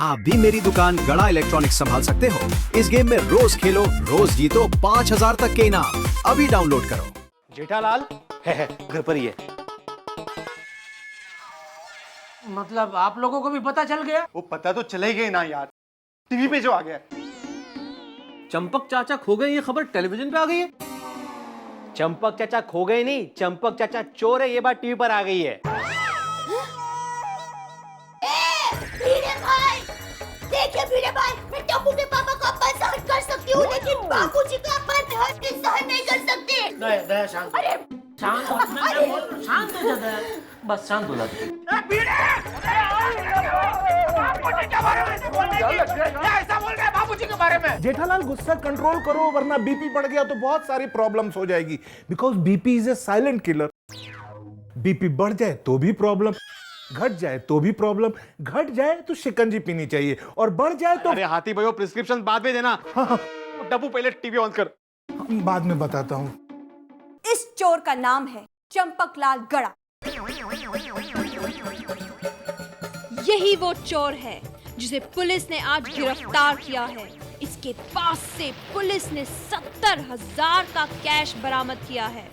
आप भी मेरी दुकान गड़ा इलेक्ट्रॉनिक्स संभाल सकते हो। इस गेम में रोज खेलो, रोज जीतो 5000 तक के इनाम। अभी डाउनलोड करो। जेठालाल है घर पर ही है। मतलब आप लोगों को भी पता चल गया? वो पता तो चले गए ना यार, टीवी पे जो आ गया। चंपक चाचा खो गए, ये खबर टेलीविजन पे आ गई है। चंपक चाचा खो गए नहीं, चंपक चाचा चोर है, ये बात टीवी पर आ गई है। भिड़े भाई, देखिए भिड़े भाई, मैं टप्पू के पापा का अपमान सहन कर सकती हूँ, लेकिन बाबूजी का अपमान हर दिन सहन नहीं कर सकती। दया शांत। अरे शांत हो, मैं बोल रहा हूँ, शांत हो जा दया। बस शांत हो जा। जेठालाल गुस्सा कंट्रोल करो, वरना बीपी बढ़ गया तो बहुत सारी प्रॉब्लम्स हो जाएगी। Because BP is a silent killer. BP बढ़ जाए तो भी प्रॉब्लम, घट जाए तो भी प्रॉब्लम। घट जाए तो शिकंजी पीनी चाहिए, और बढ़ जाए तो अरे हाथी भाई, वो प्रिस्क्रिप्शन बाद में देना। हाँ, डब्बू पहले टीवी ऑन कर। बाद में बताता हूँ। इस चोर का नाम है चंपकलाल गड़ा। यही वो चोर है जिसे पुलिस ने आज गिरफ्तार किया है। इसके पास से पुलिस ने 70,000 का कैश बरामद किया है।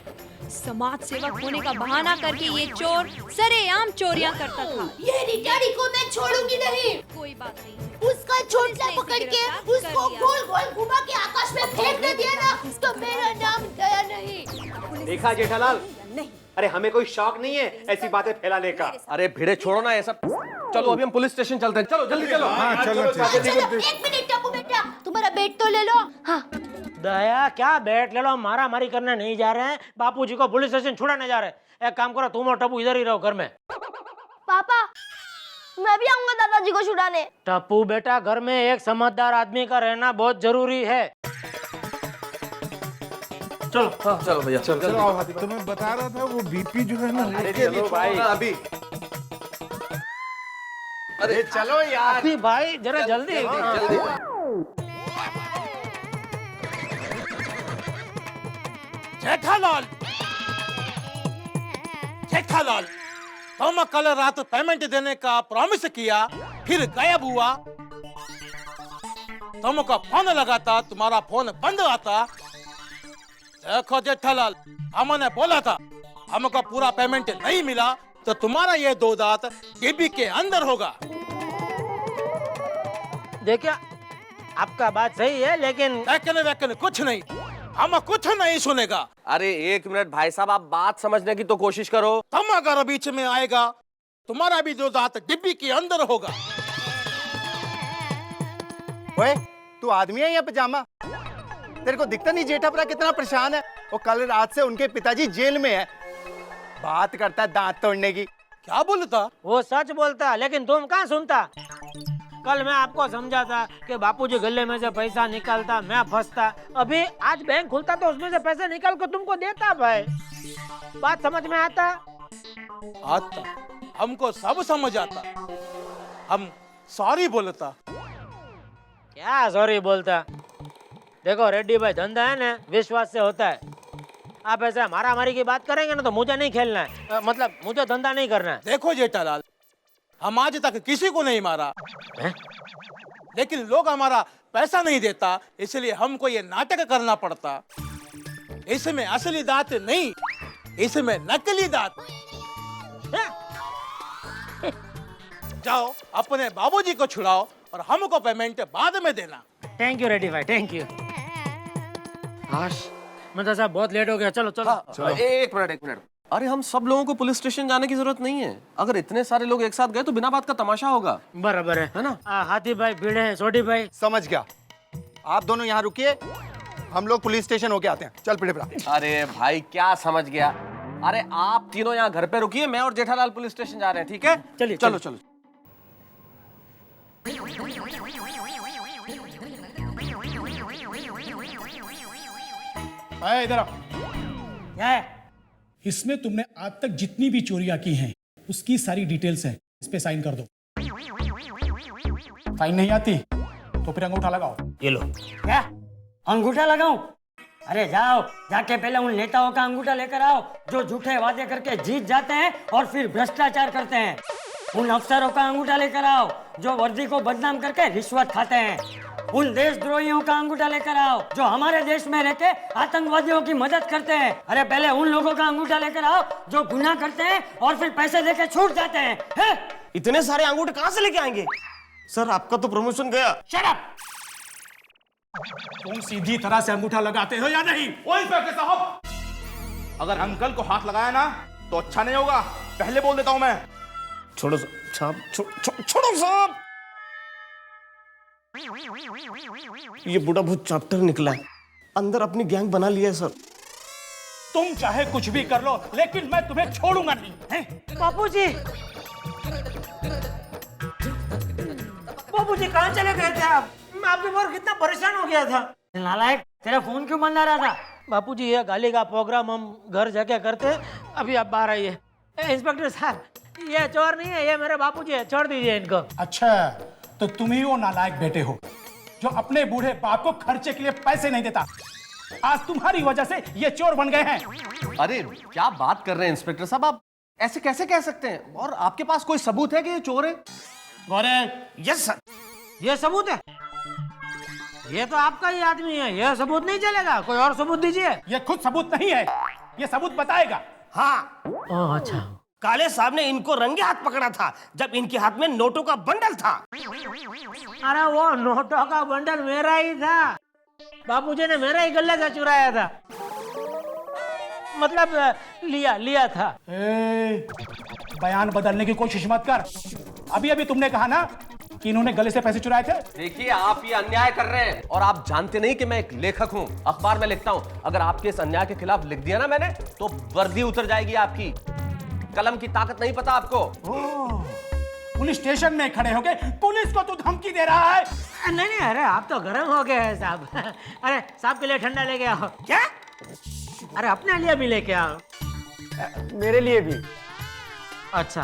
समाज सेवक होने का बहाना करके ये चोर सरेआम चोरियां करता था। ये रिटाड़ी को मैं छोड़ूंगी नहीं। कोई बात नहीं, उसका छोटला पकड़ के उसको गोल गोल घुमा के आकाश में फेंक दे दिया ना, तो मेरा नाम दया नहीं। देखा जेठालाल, नहीं। अरे हमें कोई शौक नहीं है ऐसी बातें फैलाने का। अरे भिड़े छोड़ो ना ये सब, चलो अभी हम पुलिस स्टेशन चलते हैं। चलो जल्दी चलो। हाँ, चलो चलो एक मिनट टप्पू बेटा, तुम्हारा बेट तो ले लो। हाँ दया क्या बैठ ले लो, मारा मारी करने नहीं जा रहे हैं, बापूजी को पुलिस स्टेशन छुड़ाने जा रहे हैं। एक काम करो, तुम और टप्पू इधर ही रहो घर में। पापा, मैं भी आऊंगा दादाजी को छुड़ाने। टप्पू बेटा, घर में एक समझदार आदमी का रहना बहुत जरूरी है। चलो चलो भैया चलो आओ हाथी। तो मैं बता रहा था वो बीपी जो है ना, अरे चलो भाई अभी। अरे चलो यार। हाथी भाई जरा जल्दी। जेठालाल, जेठालाल, तुम कल रात पेमेंट देने का प्रॉमिस किया, फिर गायब हुआ। तुमको फोन लगाता, तुम्हारा फोन बंद आता। देखो जेठालाल, हमने बोला था हमको पूरा पेमेंट नहीं मिला तो तुम्हारा ये 2 दांत डिब्बी के अंदर होगा। देखिए आपका बात सही है, लेकिन लेकिन कुछ नहीं, हम कुछ नहीं सुनेगा। अरे एक मिनट भाई साहब, आप बात समझने की तो कोशिश करो। तुम अगर बीच में आएगा, तुम्हारा भी 2 दांत डिब्बी के अंदर होगा। ओए, तू आदमी है या पजामा? तेरे को दिखता नहीं जेठापरा कितना परेशान है? वो कल रात से उनके पिताजी जेल में है, बात करता है दांत तोड़ने की। क्या बोलता? वो सच बोलता, लेकिन तुम कहाँ सुनता। कल मैं आपको समझाता कि बापूजी गले में से पैसा निकालता, मैं फंसता। अभी आज बैंक खुलता तो उसमें से पैसे निकाल कर तुमको देता। भाई बात समझ में आता? आता, हमको सब समझ आता। हम सॉरी बोलता। क्या सॉरी बोलता? देखो रेड्डी भाई, धंधा है ना विश्वास से होता है। आप ऐसे मारा मारी की बात करेंगे ना तो मुझे नहीं खेलना है, मतलब मुझे धंधा नहीं करना है। देखो जेठालाल, हम आज तक किसी को नहीं मारा है? लेकिन लोग हमारा पैसा नहीं देता, इसलिए हमको ये नाटक करना पड़ता। इसमें असली दांत नहीं, इसमें नकली दांत। जाओ अपने बाबूजी को छुड़ाओ और हमको पेमेंट बाद में देना। थैंक यू रेड्डी भाई, थैंक यू। मतलब साहब बहुत लेट हो गया, चलो चलो। एक मिनट। अरे हम सब लोगों को पुलिस स्टेशन जाने की जरूरत नहीं है। अगर इतने सारे लोग एक साथ गए तो बिना बात का तमाशा होगा। बराबर है ना? हाथी भाई, भिड़े, सोडी भाई। समझ गया। आप दोनों यहाँ रुकिए, हम लोग पुलिस स्टेशन होके आते हैं। चल पिड़ेपरा। अरे भाई क्या समझ गया? अरे आप तीनों यहाँ घर पे रुकिए, मैं और जेठालाल पुलिस स्टेशन जा रहे हैं, ठीक है? चलिए चलो चलो। इधर आओ। क्या है? इसमें तुमने आज तक जितनी भी चोरियां की हैं उसकी सारी डिटेल्स हैं, इस पे साइन कर दो। साइन नहीं आती तो फिर अंगूठा लगाओ। ये लो। क्या अंगूठा लगाऊं? अरे जाओ, जाके पहले उन नेताओं का अंगूठा लेकर आओ जो झूठे वादे करके जीत जाते हैं और फिर भ्रष्टाचार करते हैं। उन अफसरों का अंगूठा लेकर आओ जो वर्दी को बदनाम करके रिश्वत खाते हैं। उन देशद्रोहियों का अंगूठा लेकर आओ जो हमारे देश में रहकर आतंकवादियों की मदद करते हैं। अरे पहले उन लोगों का अंगूठा लेकर आओ जो गुनाह करते हैं और फिर पैसे देकर छूट जाते हैं, हैं? इतने सारे अंगूठे कहाँ से लेके आएंगे? सर आपका तो प्रमोशन गया। Shut up! तुम सीधी तरह से अंगूठा लगाते हो या नहीं? ओ इंस्पेक्टर साहब, अगर अंकल को हाथ लगाया ना तो अच्छा नहीं होगा, पहले बोल देता हूं मैं। छोड़ो साहब, छोड़ो साहब। ये बूढ़ा बहुत चैप्टर निकला है, अंदर अपनी गैंग बना लिया है सर। तुम चाहे कुछ भी कर लो लेकिन मैं तुम्हें छोड़ूंगा नहीं, हैं? बापूजी, बापूजी कहाँ चले गए थे आप? मैं आपके बार कितना परेशान हो गया था। नालायक, तेरा फोन क्यों बंद आ रहा था? बापूजी ये गाली का प्रोग्राम हम घर जाके करते हैं, अभी आप बाहर आइए। इंस्पेक्टर साहब, ये चोर नहीं है, ये मेरे बापूजी है, छोड़ दीजिए इनको। अच्छा, तो तुम ही वो नालायक बेटे हो जो अपने बूढ़े बाप को खर्चे के लिए पैसे नहीं देता। आज तुम्हारी वजह से ये चोर बन गए हैं। अरे क्या बात कर रहे हैं इंस्पेक्टर साहब, आप ऐसे कैसे कह सकते हैं? और आपके पास कोई सबूत है कि ये चोर है? गौरे, यस सर। ये सबूत है? ये तो आपका ही आदमी है, ये सबूत नहीं चलेगा, कोई और सबूत दीजिए। ये खुद सबूत नहीं है, ये सबूत बताएगा। हाँ, अच्छा। काले साहब ने इनको रंगे हाथ पकड़ा था जब इनके हाथ में नोटों का बंडल था। अरे वो नोटों का बंडल मेरा ही था, बापूजी ने मेरा ही गले से चुराया था, मतलब लिया था। बयान बदलने की कोशिश मत कर। अभी अभी तुमने कहा ना कि इन्होंने गले से पैसे चुराए थे। देखिए आप ये अन्याय कर रहे हैं और आप जानते नहीं कि मैं एक लेखक हूं, अखबार में लिखता हूं। अगर आपके इस अन्याय के खिलाफ लिख दिया ना मैंने तो वर्दी उतर जाएगी आपकी। कलम की ताकत नहीं पता आपको? पुलिस स्टेशन में खड़े होके पुलिस को तू धमकी दे रहा है? नहीं, अरे आप तो गर्म हो गए हैं साहब। अरे साहब के लिए ठंडा लेके आओ। क्या? अरे अपने लिए भी लेके आओ। मेरे लिए भी। अच्छा,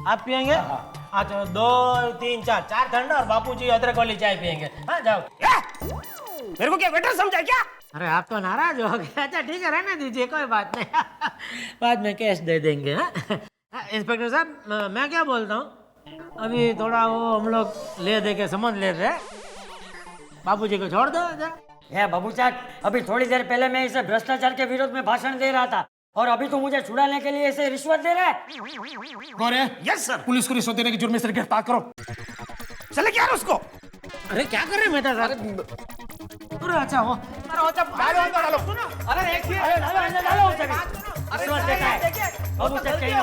आप पियेंगे? अच्छा, 2 3 4 ठंडा और बापूजी अदरक वाली चाय पियेंगे। हाँ जाओ। मेरे को क्या वेटर समझा क्या? अरे आप तो नाराज हो गए। अच्छा ठीक है, रहने दीजिए, कोई बात नहीं। बाद में कैश दे देंगे। इंस्पेक्टर साहब, मैं क्या बोलता हूँ, अभी थोड़ा वो हम लोग ले दे के समझ लेते हैं, बापूजी को छोड़ दो। बाबू चाक, अभी थोड़ी देर पहले मैं इसे भ्रष्टाचार के विरोध में भाषण दे रहा था और अभी तो मुझे छुड़ाने के लिए इसे रिश्वत दे रहा है। गौरे, यस सर। पुलिस को रिश्वत देने के जुर्म में से गिरफ्तार करो। चले क्या उसको? अरे क्या कर रहे हैं मेहता साहब? अरे अच्छा वो, अरे अच्छा डालो अंदर, डालो। अरे देखिए, अरे डालो उसे भी। रिश्वत देता है। बाबू चाक चाहिए।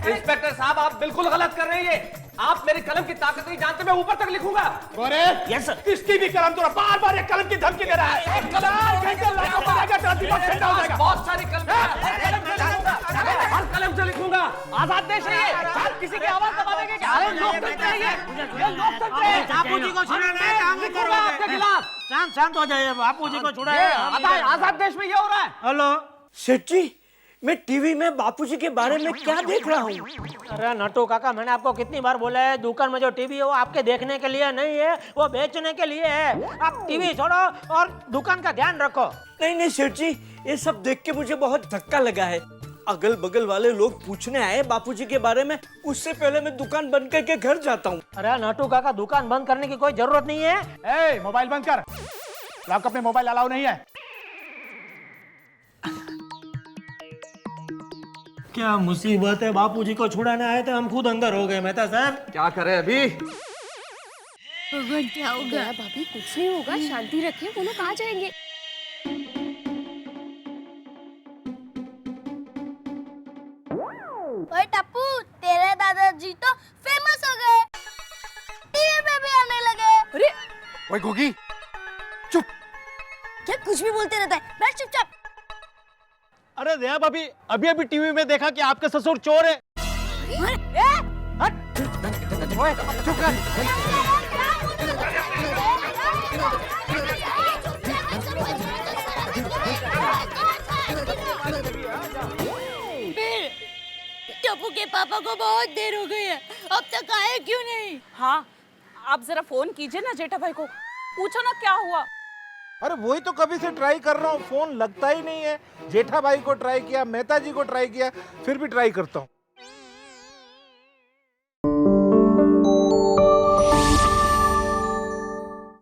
इंस्पेक्टर साहब आप बिल्कुल गलत कर रहे हैं। आप मेरी कलम की ताकत नहीं जानते, मैं ऊपर तक लिखूंगा। गौरे, यस सर। किसकी भी कलम तोड़ा, बार-बार एक कलम की धमकी दे रहा है। बहुत सारी कलम, हर कलम से लिखूंगा। आजाद देश है ये, किसी की आवाज दबा देंगे क्या? लोकतंत्र है ये लोकतंत्र है। बापूजी को छुड़ाना है, काम नहीं करोगे आपके खिलाफ। शांत हो जाइए, बापूजी को छुड़ाए। आजाद देश में ये हो रहा है। हेलो सेठ जी, मैं टीवी में बापूजी के बारे में क्या देख रहा हूँ? अरे नटू काका, मैंने आपको कितनी बार बोला है, दुकान में जो टीवी है वो आपके देखने के लिए नहीं है, वो बेचने के लिए है। आप टीवी छोड़ो और दुकान का ध्यान रखो। नहीं सेठ जी, ये सब देख के मुझे बहुत धक्का लगा है। अगल बगल वाले लोग पूछने आए बापूजी के बारे में, उससे पहले मैं दुकान बंद करके घर जाता हूँ। अरे नटू काका, दुकान बंद करने की कोई जरूरत नहीं है। मोबाइल बंद कर। लॉकअप में मोबाइल अलाउ नहीं है। क्या मुसीबत है, बापूजी को छुड़ाने आए थे, हम खुद अंदर हो गए। मेहता साहब क्या करें अभी? भगवान क्या होगा? भाभी कुछ नहीं होगा, शांति रखिए, वो लोग कहाँ जाएंगे? ओए टप्पू, तेरे दादाजी तो फेमस हो गए, टीवी पे भी आने लगे। अरे ओए गुगी, चुप। क्या कुछ भी बोलते रहता है, बैठ चुपचाप। अरे दया भाभी, अभी अभी टीवी में देखा कि आपके ससुर चोर है। ओए चुप कर। टप्पू के पापा को बहुत देर हो गई है, अब तक आए क्यों नहीं? हाँ, आप जरा फोन कीजिए ना जेठा भाई को, पूछो ना क्या हुआ। अरे वही तो कभी से ट्राई कर रहा हूँ, फोन लगता ही नहीं है। जेठा भाई को ट्राई किया, मेहता जी को ट्राई किया, फिर भी ट्राई करता हूँ।